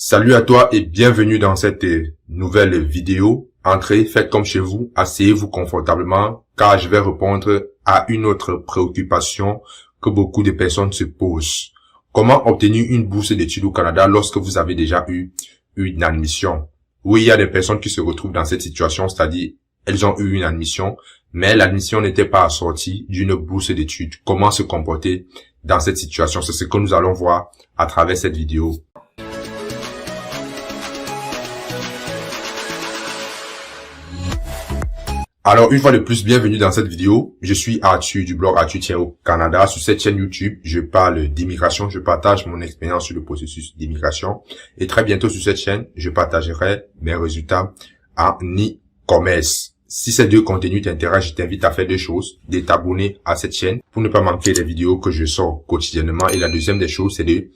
Salut à toi et bienvenue dans cette nouvelle vidéo. Entrez, faites comme chez vous, asseyez-vous confortablement car je vais répondre à une autre préoccupation que beaucoup de personnes se posent. Comment obtenir une bourse d'études au Canada lorsque vous avez déjà eu une admission? Oui, il y a des personnes qui se retrouvent dans cette situation, c'est-à-dire elles ont eu une admission, mais l'admission n'était pas assortie d'une bourse d'études. Comment se comporter dans cette situation? C'est ce que nous allons voir à travers cette vidéo. Alors, une fois de plus, bienvenue dans cette vidéo. Je suis Arthur du blog Arthur Tient au Canada. Sur cette chaîne YouTube, je parle d'immigration. Je partage mon expérience sur le processus d'immigration. Et très bientôt sur cette chaîne, je partagerai mes résultats en e-commerce. Si ces deux contenus t'intéressent, je t'invite à faire deux choses. De t'abonner à cette chaîne pour ne pas manquer les vidéos que je sors quotidiennement. Et la deuxième des choses, c'est de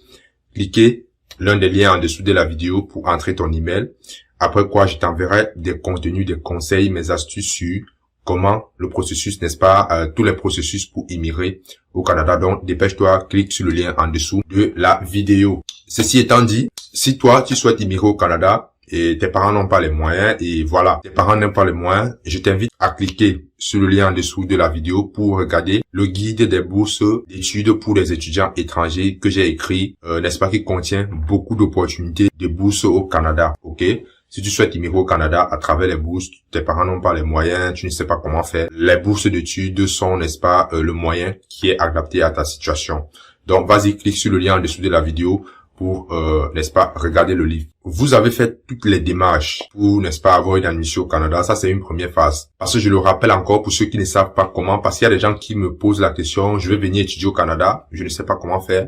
cliquer l'un des liens en dessous de la vidéo pour entrer ton email. Après quoi, je t'enverrai des contenus, des conseils, mes astuces sur comment le processus, n'est-ce pas, tous les processus pour immigrer au Canada. Donc, dépêche-toi, clique sur le lien en dessous de la vidéo. Ceci étant dit, si toi, tu souhaites immigrer au Canada et tes parents n'ont pas les moyens, et voilà, tes parents n'ont pas les moyens, je t'invite à cliquer sur le lien en dessous de la vidéo pour regarder le guide des bourses d'études pour les étudiants étrangers que j'ai écrit, n'est-ce pas, qui contient beaucoup d'opportunités de bourses au Canada, ok? Si tu souhaites immigrer au Canada à travers les bourses, tes parents n'ont pas les moyens, tu ne sais pas comment faire. Les bourses d'études sont, n'est-ce pas, le moyen qui est adapté à ta situation. Donc, vas-y, clique sur le lien en dessous de la vidéo pour, n'est-ce pas, regarder le livre. Vous avez fait toutes les démarches pour, n'est-ce pas, avoir une admission au Canada. Ça, c'est une première phase. Parce que je le rappelle encore pour ceux qui ne savent pas comment, parce qu'il y a des gens qui me posent la question, je vais venir étudier au Canada, je ne sais pas comment faire.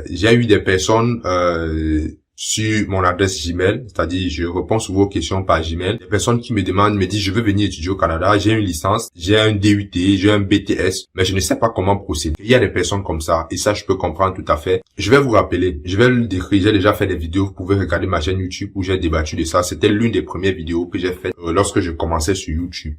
J'ai eu des personnes, sur mon adresse Gmail, c'est-à-dire je réponds souvent aux questions par Gmail. Des personnes qui me demandent, me disent je veux venir étudier au Canada, j'ai une licence, j'ai un DUT, j'ai un BTS, mais je ne sais pas comment procéder. Il y a des personnes comme ça et ça je peux comprendre tout à fait. Je vais vous rappeler, je vais le décrire, j'ai déjà fait des vidéos, vous pouvez regarder ma chaîne YouTube où j'ai débattu de ça. C'était l'une des premières vidéos que j'ai faites lorsque je commençais sur YouTube.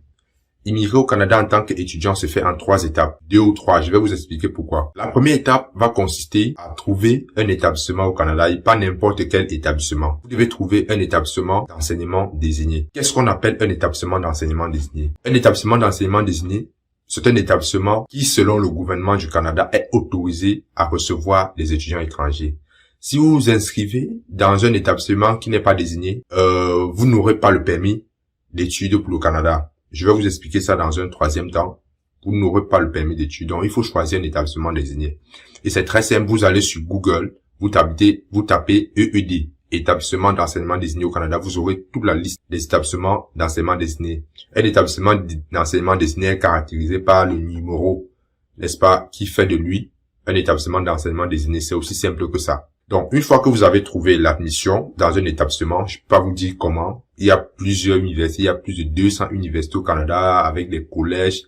Immigrer au Canada en tant qu'étudiant se fait en 3 étapes, 2 ou 3. Je vais vous expliquer pourquoi. La première étape va consister à trouver un établissement au Canada et pas n'importe quel établissement. Vous devez trouver un établissement d'enseignement désigné. Qu'est-ce qu'on appelle un établissement d'enseignement désigné? Un établissement d'enseignement désigné, c'est un établissement qui, selon le gouvernement du Canada, est autorisé à recevoir les étudiants étrangers. Si vous vous inscrivez dans un établissement qui n'est pas désigné, vous n'aurez pas le permis d'études pour le Canada. Je vais vous expliquer ça dans un troisième temps. Vous n'aurez pas le permis d'études. Donc, il faut choisir un établissement désigné. Et c'est très simple. Vous allez sur Google. Vous tapez EED, établissement d'enseignement désigné au Canada. Vous aurez toute la liste des établissements d'enseignement désigné. Un établissement d'enseignement désigné est caractérisé par le numéro, n'est-ce pas, qui fait de lui un établissement d'enseignement désigné. C'est aussi simple que ça. Donc, une fois que vous avez trouvé l'admission dans un établissement, je peux pas vous dire comment. Il y a plusieurs universités, il y a plus de 200 universités au Canada avec des collèges,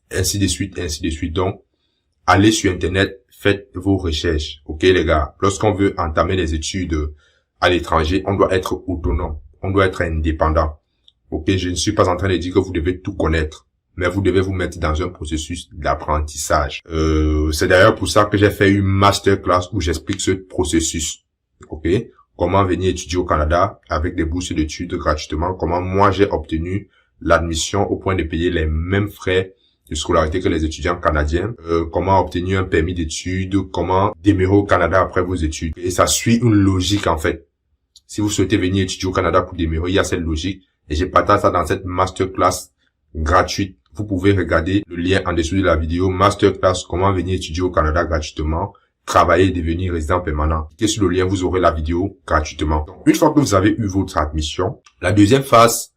ainsi de suite, ainsi de suite. Donc, allez sur Internet, faites vos recherches. Ok, les gars? Lorsqu'on veut entamer les études à l'étranger, on doit être autonome. On doit être indépendant. Ok, je ne suis pas en train de dire que vous devez tout connaître, mais vous devez vous mettre dans un processus d'apprentissage. C'est d'ailleurs pour ça que j'ai fait une masterclass où j'explique ce processus. Ok? Comment venir étudier au Canada avec des bourses d'études gratuitement. Comment moi j'ai obtenu l'admission au point de payer les mêmes frais de scolarité que les étudiants canadiens. Comment obtenir un permis d'études. Comment demeurer au Canada après vos études. Et ça suit une logique en fait. Si vous souhaitez venir étudier au Canada pour demeurer, il y a cette logique. Et je partage ça dans cette masterclass gratuite. Vous pouvez regarder le lien en dessous de la vidéo. Masterclass, comment venir étudier au Canada gratuitement, travailler et devenir résident permanent. Cliquez sur le lien, vous aurez la vidéo gratuitement. Donc, une fois que vous avez eu votre admission, la deuxième phase,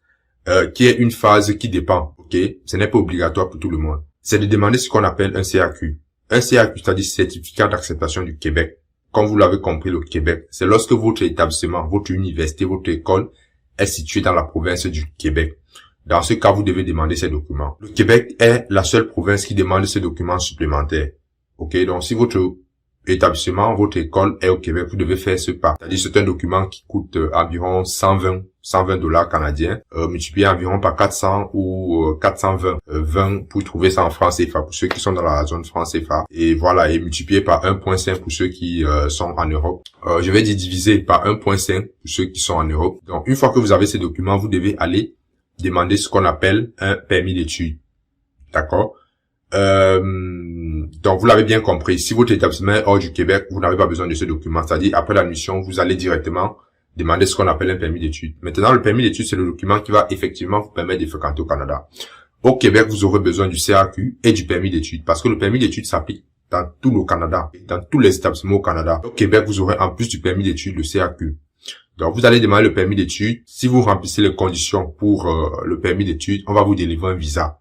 qui est une phase qui dépend, ok, ce n'est pas obligatoire pour tout le monde, c'est de demander ce qu'on appelle un CAQ. Un CAQ, c'est-à-dire certificat d'acceptation du Québec. Comme vous l'avez compris, le Québec, c'est lorsque votre établissement, votre université, votre école est située dans la province du Québec. Dans ce cas, vous devez demander ces documents. Le Québec est la seule province qui demande ces documents supplémentaires. Ok, donc si votre établissement, votre école est au Québec, vous devez faire ce pas. C'est-à-dire c'est un document qui coûte environ 120 120 dollars canadiens, multiplié environ par 400 ou 420, 20 pour trouver ça en francs CFA pour ceux qui sont dans la zone francs CFA. Et voilà, et multiplié par 1.5 pour ceux qui sont en Europe. Je vais dire diviser par 1.5 pour ceux qui sont en Europe. Donc, une fois que vous avez ces documents, vous devez aller demander ce qu'on appelle un permis d'études. D'accord? Donc, vous l'avez bien compris. Si votre établissement est hors du Québec, vous n'avez pas besoin de ce document. C'est-à-dire, après l'admission, vous allez directement demander ce qu'on appelle un permis d'études. Maintenant, le permis d'études, c'est le document qui va effectivement vous permettre de fréquenter au Canada. Au Québec, vous aurez besoin du CAQ et du permis d'études parce que le permis d'études s'applique dans tout le Canada, dans tous les établissements au Canada. Au Québec, vous aurez en plus du permis d'études le CAQ. Donc, vous allez demander le permis d'études. Si vous remplissez les conditions pour le permis d'études, on va vous délivrer un visa.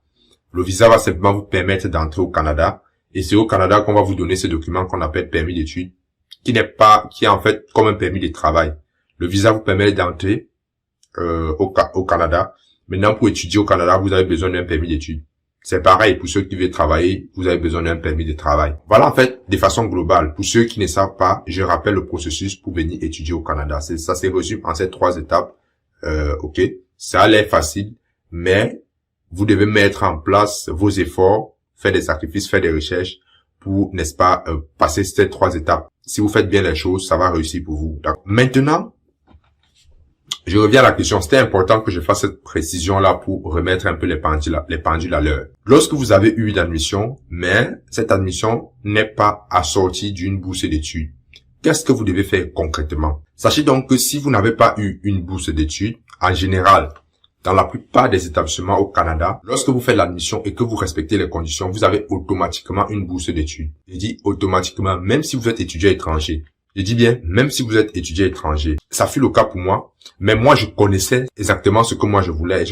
Le visa va simplement vous permettre d'entrer au Canada. Et c'est au Canada qu'on va vous donner ce document qu'on appelle permis d'études, qui est en fait comme un permis de travail. Le visa vous permet d'entrer au Canada. Maintenant, pour étudier au Canada, vous avez besoin d'un permis d'études. C'est pareil pour ceux qui veulent travailler, vous avez besoin d'un permis de travail. Voilà en fait, de façon globale. Pour ceux qui ne savent pas, je rappelle le processus pour venir étudier au Canada. Ça se résume en ces 3 étapes. Ok, ça a l'air facile, mais vous devez mettre en place vos efforts, faire des sacrifices, faire des recherches pour, n'est-ce pas, passer ces 3 étapes. Si vous faites bien les choses, ça va réussir pour vous. Maintenant, je reviens à la question. C'était important que je fasse cette précision-là pour remettre un peu les pendules à l'heure. Lorsque vous avez eu une admission, mais cette admission n'est pas assortie d'une bourse d'études, qu'est-ce que vous devez faire concrètement? Sachez donc que si vous n'avez pas eu une bourse d'études, en général, dans la plupart des établissements au Canada, lorsque vous faites l'admission et que vous respectez les conditions, vous avez automatiquement une bourse d'études. Je dis automatiquement, même si vous êtes étudiant étranger. Je dis bien, même si vous êtes étudiant étranger. Ça fut le cas pour moi, mais moi je connaissais exactement ce que moi je voulais.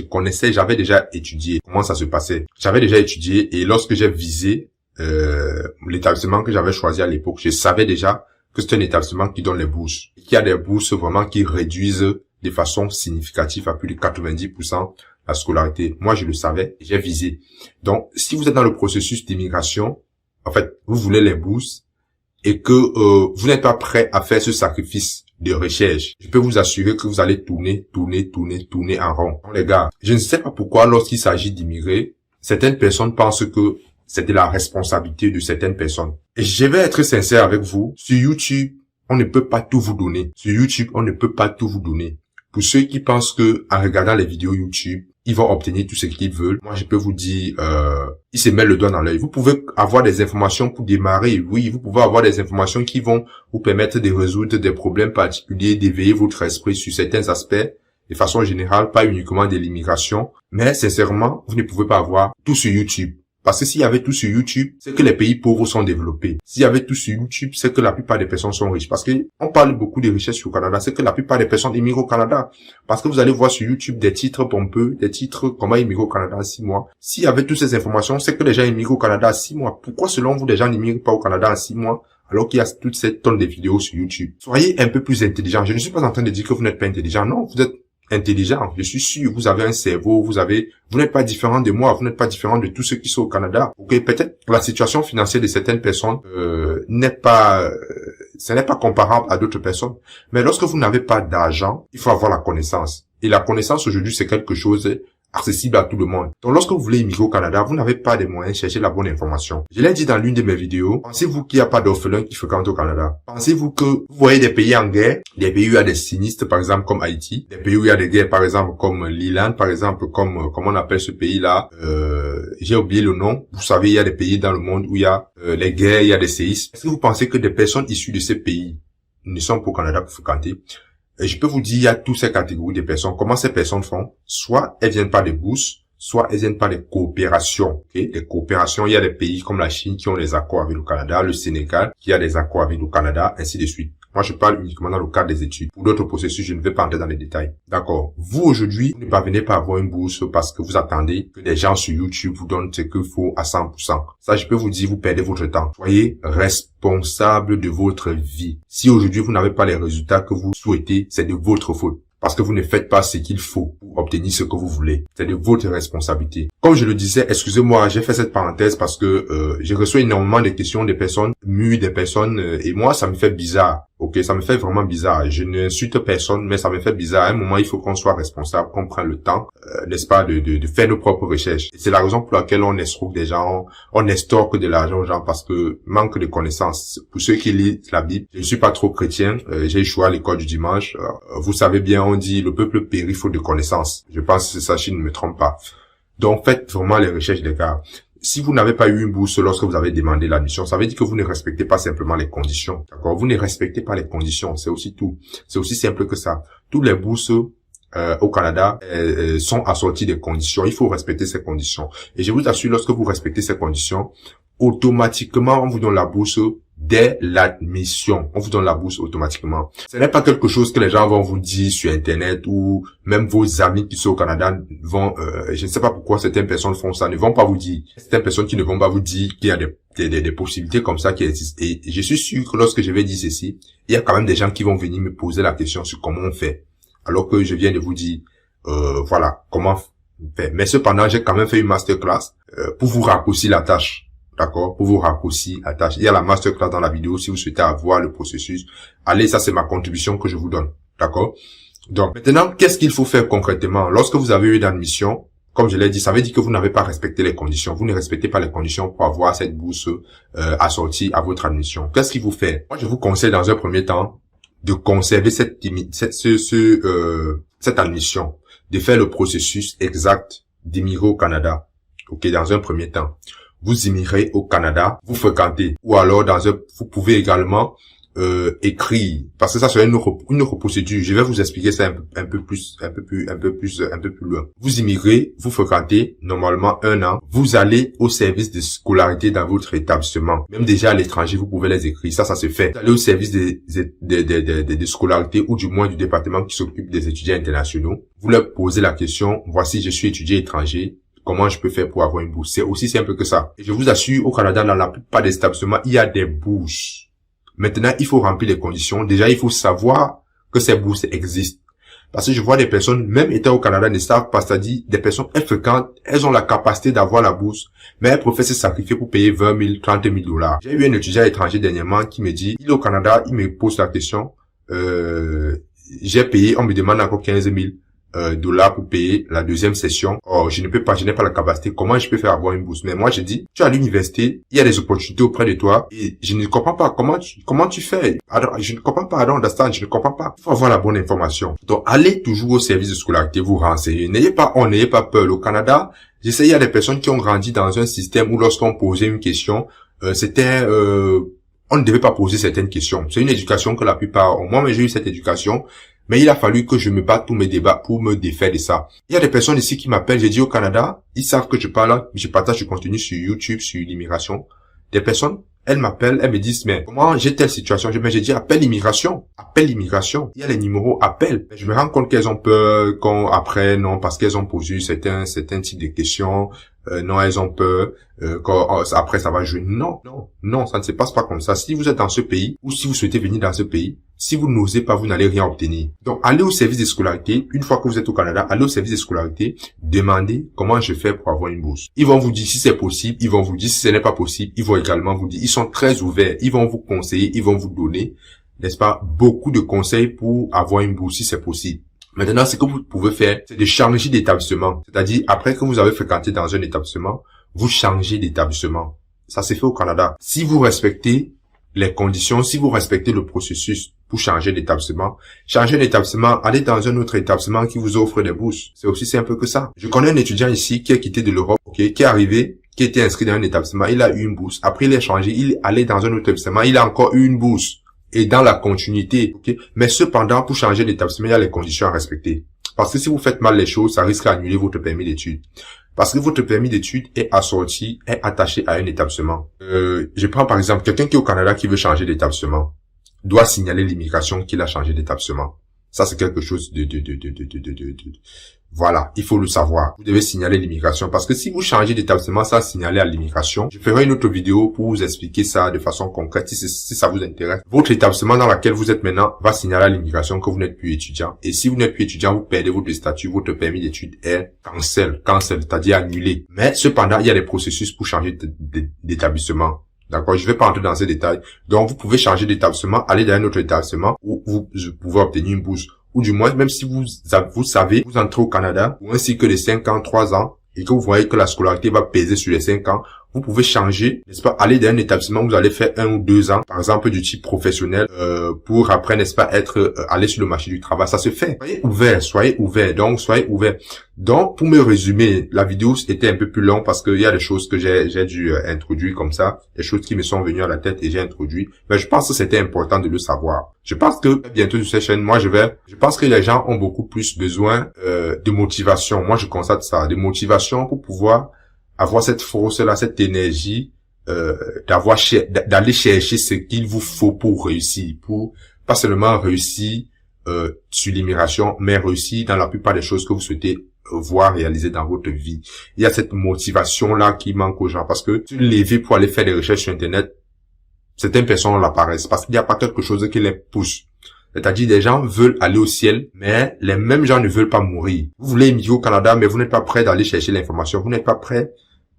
J'avais déjà étudié comment ça se passait. J'avais déjà étudié et lorsque j'ai visé l'établissement que j'avais choisi à l'époque, je savais déjà que c'est un établissement qui donne les bourses. Il y a des bourses vraiment qui réduisent de façon significative à plus de 90% la scolarité. Moi je le savais, j'ai visé. Donc si vous êtes dans le processus d'immigration, en fait vous voulez les bourses, et que vous n'êtes pas prêt à faire ce sacrifice de recherche, je peux vous assurer que vous allez tourner en rond. Donc, les gars, je ne sais pas pourquoi lorsqu'il s'agit d'immigrer, certaines personnes pensent que c'est de la responsabilité de certaines personnes. Et je vais être sincère avec vous, sur YouTube, on ne peut pas tout vous donner. Sur YouTube, on ne peut pas tout vous donner. Pour ceux qui pensent que en regardant les vidéos YouTube, ils vont obtenir tout ce qu'ils veulent, moi je peux vous dire, ils se mettent le doigt dans l'œil. Vous pouvez avoir des informations pour démarrer, oui, vous pouvez avoir des informations qui vont vous permettre de résoudre des problèmes particuliers, d'éveiller votre esprit sur certains aspects, de façon générale, pas uniquement de l'immigration, mais sincèrement, vous ne pouvez pas avoir tout sur YouTube. Parce que s'il y avait tout sur YouTube, c'est que les pays pauvres sont développés. S'il y avait tout sur YouTube, c'est que la plupart des personnes sont riches. Parce que on parle beaucoup de richesse au Canada, c'est que la plupart des personnes immigrent au Canada. Parce que vous allez voir sur YouTube des titres pompeux, des titres comment immigrer au Canada en 6 mois. S'il y avait toutes ces informations, c'est que les gens immigrent au Canada en 6 mois. Pourquoi selon vous, les gens n'immigrent pas au Canada en 6 mois alors qu'il y a toutes ces tonnes de vidéos sur YouTube? Soyez un peu plus intelligent. Je ne suis pas en train de dire que vous n'êtes pas intelligent. Non, vous êtes intelligent. Je suis sûr, vous avez un cerveau, vous n'êtes pas différent de moi, vous n'êtes pas différent de tous ceux qui sont au Canada. Ok, peut-être la situation financière de certaines personnes ce n'est pas comparable à d'autres personnes. Mais lorsque vous n'avez pas d'argent, il faut avoir la connaissance. Et la connaissance aujourd'hui, c'est quelque chose accessible à tout le monde. Donc lorsque vous voulez immigrer au Canada, vous n'avez pas les moyens de chercher la bonne information. Je l'ai dit dans l'une de mes vidéos, pensez-vous qu'il n'y a pas d'orphelins qui fréquentent au Canada? Pensez-vous que vous voyez des pays en guerre, des pays où il y a des sinistres, par exemple comme Haïti, des pays où il y a des guerres, par exemple comme l'Irlande, par exemple comme comment on appelle ce pays-là, j'ai oublié le nom. Vous savez, il y a des pays dans le monde où il y a les guerres, il y a des séismes. Est-ce que vous pensez que des personnes issues de ces pays ne sont pas au Canada pour fréquenter? Et je peux vous dire, il y a toutes ces catégories de personnes. Comment ces personnes font? Soit elles viennent par des bourses, soit elles viennent par des coopérations. Okay? Les coopérations, il y a des pays comme la Chine qui ont des accords avec le Canada, le Sénégal qui a des accords avec le Canada, ainsi de suite. Moi, je parle uniquement dans le cadre des études. Pour d'autres processus, je ne vais pas entrer dans les détails. D'accord. Vous, aujourd'hui, vous ne parvenez pas à avoir une bourse parce que vous attendez que des gens sur YouTube vous donnent ce qu'il faut à 100%. Ça, je peux vous dire, vous perdez votre temps. Soyez responsable de votre vie. Si aujourd'hui, vous n'avez pas les résultats que vous souhaitez, c'est de votre faute. Parce que vous ne faites pas ce qu'il faut pour obtenir ce que vous voulez. C'est de votre responsabilité. Comme je le disais, excusez-moi, j'ai fait cette parenthèse parce que j'ai reçu énormément de questions des personnes mûres, des personnes, et moi, ça me fait bizarre. Ok, ça me fait vraiment bizarre. Je n'insulte personne, mais ça me fait bizarre. À un moment, il faut qu'on soit responsable, qu'on prenne le temps, n'est-ce pas, de faire nos propres recherches. Et c'est la raison pour laquelle on escroque des gens, on estorque de l'argent aux gens parce que manque de connaissances. Pour ceux qui lisent la Bible, je ne suis pas trop chrétien, j'ai échoué à l'école du dimanche. Vous savez bien, on dit le peuple périt faute de connaissances. Je pense que c'est ça, si je ne me trompe pas. Donc, faites vraiment les recherches des gars. Si vous n'avez pas eu une bourse lorsque vous avez demandé l'admission, ça veut dire que vous ne respectez pas simplement les conditions. D'accord? Vous ne respectez pas les conditions. C'est aussi tout. C'est aussi simple que ça. Toutes les bourses au Canada sont assorties des conditions. Il faut respecter ces conditions. Et je vous assure, lorsque vous respectez ces conditions, automatiquement, on vous donne la bourse dès l'admission. On vous donne la bourse automatiquement. Ce n'est pas quelque chose que les gens vont vous dire sur Internet ou même vos amis qui sont au Canada vont, je ne sais pas pourquoi certaines personnes font ça, ne vont pas vous dire. Certaines personnes qui ne vont pas vous dire qu'il y a des possibilités comme ça qui existent. Et je suis sûr que lorsque je vais dire ceci, il y a quand même des gens qui vont venir me poser la question sur comment on fait. Alors que je viens de vous dire, voilà, comment faire. Mais cependant, j'ai quand même fait une masterclass pour vous raccourcir la tâche. D'accord? Pour vous raccourcir la tâche. Il y a la masterclass dans la vidéo. Si vous souhaitez avoir le processus, allez, ça c'est ma contribution que je vous donne. D'accord? Donc, maintenant, qu'est-ce qu'il faut faire concrètement? Lorsque vous avez eu une admission, comme je l'ai dit, ça veut dire que vous n'avez pas respecté les conditions. Vous ne respectez pas les conditions pour avoir cette bourse assortie à votre admission. Qu'est-ce qu'il faut faire? Moi, je vous conseille dans un premier temps de conserver cette admission, de faire le processus exact d'immigrer au Canada. Ok, dans un premier temps. Vous immigrez au Canada, vous fréquentez, ou alors vous pouvez également écrire, parce que ça serait une autre procédure. Je vais vous expliquer ça un peu plus loin. Vous immigrez, vous fréquentez normalement 1 an. Vous allez au service de scolarité dans votre établissement. Même déjà à l'étranger, vous pouvez les écrire. Ça se fait. Vous allez au service de scolarité ou du moins du département qui s'occupe des étudiants internationaux. Vous leur posez la question, voici, je suis étudiant étranger. Comment je peux faire pour avoir une bourse? C'est aussi simple que ça. Et je vous assure, au Canada, dans la plupart des établissements, il y a des bourses. Maintenant, il faut remplir les conditions. Déjà, il faut savoir que ces bourses existent. Parce que je vois des personnes, même étant au Canada, ne savent pas, c'est-à-dire des personnes, elles fréquentent, elles ont la capacité d'avoir la bourse, mais elles préfèrent se sacrifier pour payer 20 000, 30 000 $. J'ai eu un étudiant étranger dernièrement qui me dit, il est au Canada, il me pose la question, j'ai payé, on me demande encore 15 000 $ pour payer la deuxième session. Oh, je n'ai pas la capacité. Comment je peux faire avoir une bourse? Mais moi, j'ai dit, tu es à l'université, il y a des opportunités auprès de toi et je ne comprends pas comment tu fais. Alors, je ne comprends pas, je ne comprends pas. Il faut avoir la bonne information. Donc, allez toujours au service de scolarité, vous renseigner. N'ayez pas peur. Au Canada, il y a des personnes qui ont grandi dans un système où lorsqu'on posait une question, on ne devait pas poser certaines questions. C'est une éducation que la plupart ont. Moi, mais j'ai eu cette éducation. Mais il a fallu que je me batte pour mes débats, pour me défaire de ça. Il y a des personnes ici qui m'appellent, j'ai dit au Canada, ils savent que je partage du contenu sur YouTube, sur l'immigration. Des personnes, elles m'appellent, elles me disent, mais comment j'ai telle situation? J'ai dit, appelle l'immigration. Il y a les numéros, appelle. Mais je me rends compte qu'elles ont peur, après, non, parce qu'elles ont posé certains types de questions, non, elles ont peur, après ça va jouer. Non, ça ne se passe pas comme ça. Si vous êtes dans ce pays, ou si vous souhaitez venir dans ce pays, si vous n'osez pas, vous n'allez rien obtenir. Donc, allez au service de scolarité. Une fois que vous êtes au Canada, allez au service de scolarité. Demandez comment je fais pour avoir une bourse. Ils vont vous dire si c'est possible. Ils vont vous dire si ce n'est pas possible. Ils vont également vous dire. Ils sont très ouverts. Ils vont vous conseiller. Ils vont vous donner, n'est-ce pas, beaucoup de conseils pour avoir une bourse si c'est possible. Maintenant, ce que vous pouvez faire, c'est de changer d'établissement. C'est-à-dire, après que vous avez fréquenté dans un établissement, vous changez d'établissement. Ça se fait au Canada. Si vous respectez les conditions, si vous respectez le processus pour changer d'établissement, allez dans un autre établissement qui vous offre des bourses. C'est aussi simple que ça. Je connais un étudiant ici qui a quitté de l'Europe, qui est arrivé, qui était inscrit dans un établissement, il a eu une bourse. Après, il est changé, il est allé dans un autre établissement, il a encore eu une bourse. Et dans la continuité, ok. Mais cependant, pour changer d'établissement, il y a les conditions à respecter. Parce que si vous faites mal les choses, ça risque d'annuler votre permis d'études. Parce que votre permis d'études est attaché à un établissement. Je prends par exemple quelqu'un qui est au Canada qui veut changer d'établissement, doit signaler l'immigration qu'il a changé d'établissement. Ça, c'est quelque chose voilà, il faut le savoir. Vous devez signaler l'immigration parce que si vous changez d'établissement sans signaler à l'immigration, je ferai une autre vidéo pour vous expliquer ça de façon concrète si ça vous intéresse. Votre établissement dans lequel vous êtes maintenant va signaler à l'immigration que vous n'êtes plus étudiant. Et si vous n'êtes plus étudiant, vous perdez votre statut, votre permis d'études est cancel, c'est-à-dire annulé. Mais cependant, il y a des processus pour changer d'établissement. D'accord, je vais pas entrer dans ces détails. Donc, vous pouvez changer d'établissement, aller dans un autre établissement où vous pouvez obtenir une bourse. Ou du moins, même si vous savez, vous entrez au Canada pour un cycle de 5 ans, 3 ans, et que vous voyez que la scolarité va peser sur les 5 ans, vous pouvez changer, n'est-ce pas, aller dans un établissement où vous allez faire 1 ou 2 ans, par exemple du type professionnel, pour après, n'est-ce pas, aller sur le marché du travail. Ça se fait. Soyez ouverts. Donc, pour me résumer, la vidéo était un peu plus longue parce qu'il y a des choses que j'ai dû introduire comme ça, des choses qui me sont venues à la tête et j'ai introduit. Mais je pense que c'était important de le savoir. Je pense que bientôt sur cette chaîne, je pense que les gens ont beaucoup plus besoin de motivation. Moi, je constate ça, de motivation pour pouvoir avoir cette force-là, cette énergie, d'aller chercher ce qu'il vous faut pour réussir, pour pas seulement réussir sur l'immigration, mais réussir dans la plupart des choses que vous souhaitez voir réaliser dans votre vie. Il y a cette motivation-là qui manque aux gens parce que se lever pour aller faire des recherches sur Internet, certaines personnes l'apparaissent parce qu'il n'y a pas quelque chose qui les pousse. C'est-à-dire, des gens veulent aller au ciel, mais les mêmes gens ne veulent pas mourir. Vous voulez immigrer au Canada, mais vous n'êtes pas prêt d'aller chercher l'information. Vous n'êtes pas prêt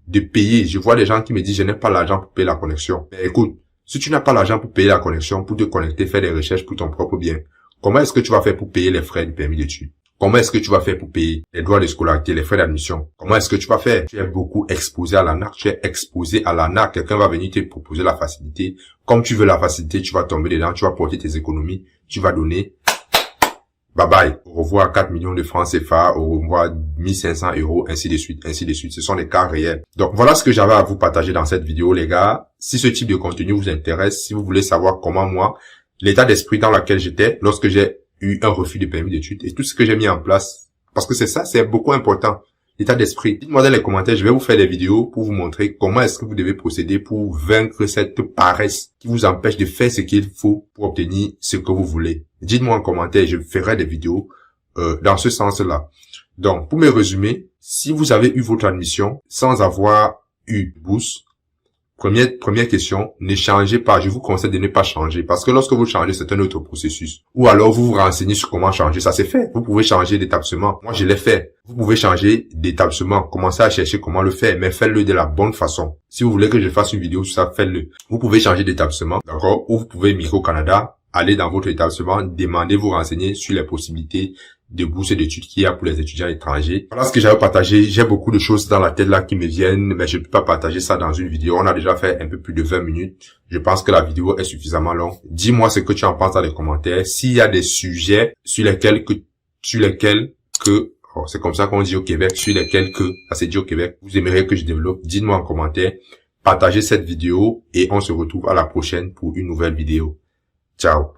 de payer. Je vois des gens qui me disent, je n'ai pas l'argent pour payer la connexion. Mais écoute, si tu n'as pas l'argent pour payer la connexion, pour te connecter, faire des recherches pour ton propre bien, comment est-ce que tu vas faire pour payer les frais du permis d'études? Comment est-ce que tu vas faire pour payer les droits de scolarité, les frais d'admission? Comment est-ce que tu vas faire? Tu es beaucoup exposé à l'arnaque, Quelqu'un va venir te proposer la facilité. Comme tu veux la facilité, tu vas tomber dedans, tu vas porter tes économies, tu vas donner. Bye bye. Au revoir 4 millions de francs CFA, au revoir 1500 euros, ainsi de suite, ainsi de suite. Ce sont des cas réels. Donc voilà ce que j'avais à vous partager dans cette vidéo, les gars. Si ce type de contenu vous intéresse, si vous voulez savoir comment moi, l'état d'esprit dans lequel j'étais lorsque j'ai eu un refus de permis d'études et tout ce que j'ai mis en place. Parce que c'est ça, c'est beaucoup important. L'état d'esprit. Dites-moi dans les commentaires, je vais vous faire des vidéos pour vous montrer comment est-ce que vous devez procéder pour vaincre cette paresse qui vous empêche de faire ce qu'il faut pour obtenir ce que vous voulez. Dites-moi en commentaire, je ferai des vidéos dans ce sens-là. Donc, pour me résumer, si vous avez eu votre admission sans avoir eu bourse, Première question, ne changez pas. Je vous conseille de ne pas changer parce que lorsque vous changez, c'est un autre processus. Ou alors, vous vous renseignez sur comment changer. Ça c'est fait. Vous pouvez changer d'établissement. Moi, je l'ai fait. Vous pouvez changer d'établissement. Commencez à chercher comment le faire, mais faites-le de la bonne façon. Si vous voulez que je fasse une vidéo sur ça, faites-le. Vous pouvez changer d'établissement, d'accord? Ou vous pouvez migrer au Canada, aller dans votre établissement, demander, vous renseigner sur les possibilités de bourses d'études qu'il y a pour les étudiants étrangers. Voilà ce que j'avais partagé. J'ai beaucoup de choses dans la tête là qui me viennent, mais je ne peux pas partager ça dans une vidéo. On a déjà fait un peu plus de 20 minutes. Je pense que la vidéo est suffisamment longue. Dis-moi ce que tu en penses dans les commentaires. S'il y a des sujets sur lesquels c'est comme ça qu'on dit au Québec, ça c'est dit au Québec, vous aimeriez que je développe, dites-moi en commentaire. Partagez cette vidéo et on se retrouve à la prochaine pour une nouvelle vidéo. Ciao.